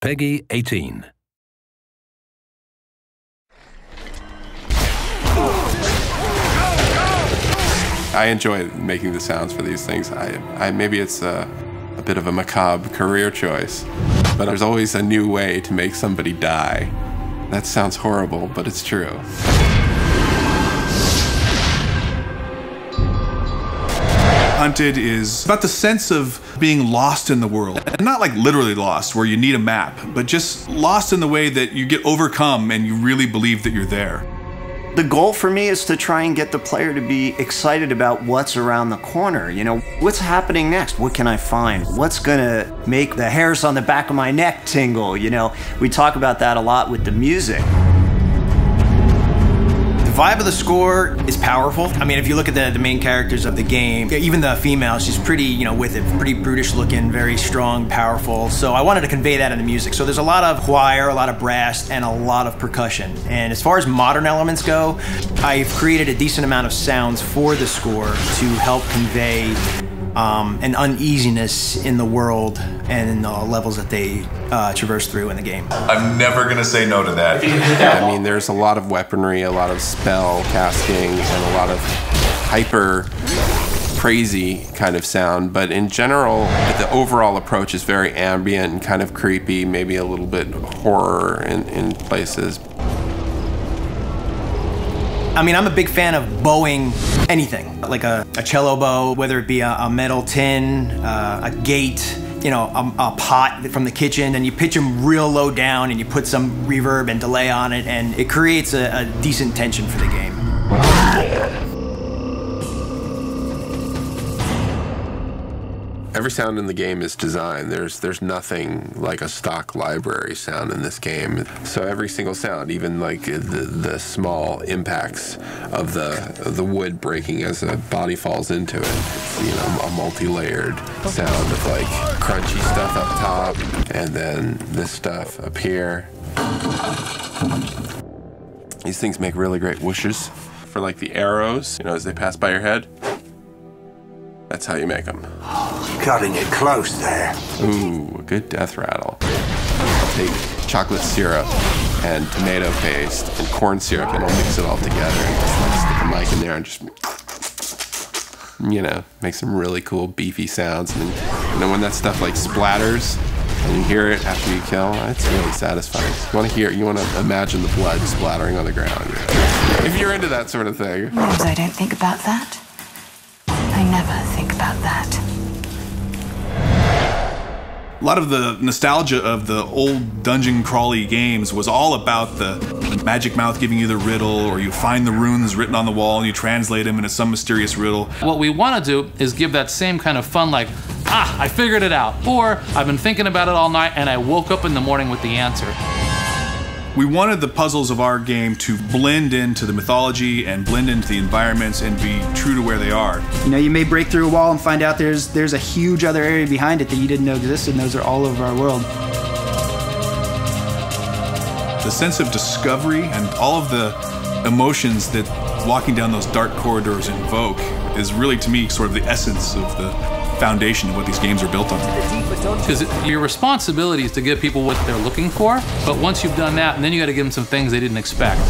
Peggy 18. I enjoy making the sounds for these things. Maybe it's a bit of a macabre career choice, but there's always a new way to make somebody die. That sounds horrible, but it's true. Hunted is about the sense of being lost in the world. And not like literally lost, where you need a map, but just lost in the way that you get overcome and you really believe that you're there. The goal for me is to try and get the player to be excited about what's around the corner. You know, what's happening next? What can I find? What's gonna make the hairs on the back of my neck tingle? You know, we talk about that a lot with the music. The vibe of the score is powerful. I mean, if you look at the main characters of the game, even the female, she's pretty, you know, with it, pretty brutish looking, very strong, powerful. So I wanted to convey that in the music. So there's a lot of choir, a lot of brass, and a lot of percussion. And as far as modern elements go, I've created a decent amount of sounds for the score to help convey an uneasiness in the world and in the levels that they traverse through in the game. I'm never gonna say no to that. I mean, there's a lot of weaponry, a lot of spell casting, and a lot of hyper crazy kind of sound, but in general, the overall approach is very ambient and kind of creepy, maybe a little bit horror in places. I mean, I'm a big fan of bowing anything, like a cello bow, whether it be a metal tin, a gate, you know, a pot from the kitchen, and you pitch them real low down and you put some reverb and delay on it, and it creates a decent tension for the game. Every sound in the game is designed. There's nothing like a stock library sound in this game. So every single sound, even like the small impacts of the wood breaking as a body falls into it, it's, you know, a multi-layered sound of like crunchy stuff up top and then this stuff up here. These things make really great whooshes for like the arrows, you know, as they pass by your head. That's how you make them. Cutting it close there. Ooh, a good death rattle. Take chocolate syrup and tomato paste and corn syrup and I'll mix it all together and just like stick a mic in there and just, you know, make some really cool beefy sounds. And then when that stuff like splatters and you hear it after you kill, it's really satisfying. You want to imagine the blood splattering on the ground. If you're into that sort of thing. I don't think about that. I never think about that. A lot of the nostalgia of the old dungeon crawly games was all about the magic mouth giving you the riddle, or you find the runes written on the wall and you translate them into some mysterious riddle. What we want to do is give that same kind of fun, like, I figured it out, or I've been thinking about it all night and I woke up in the morning with the answer. We wanted the puzzles of our game to blend into the mythology and blend into the environments and be true to where they are. You know, you may break through a wall and find out there's a huge other area behind it that you didn't know existed, and those are all over our world. The sense of discovery and all of the emotions that walking down those dark corridors invoke is really, to me, sort of the essence of the foundation of what these games are built on. Because your responsibility is to give people what they're looking for, but once you've done that, and then you got to give them some things they didn't expect.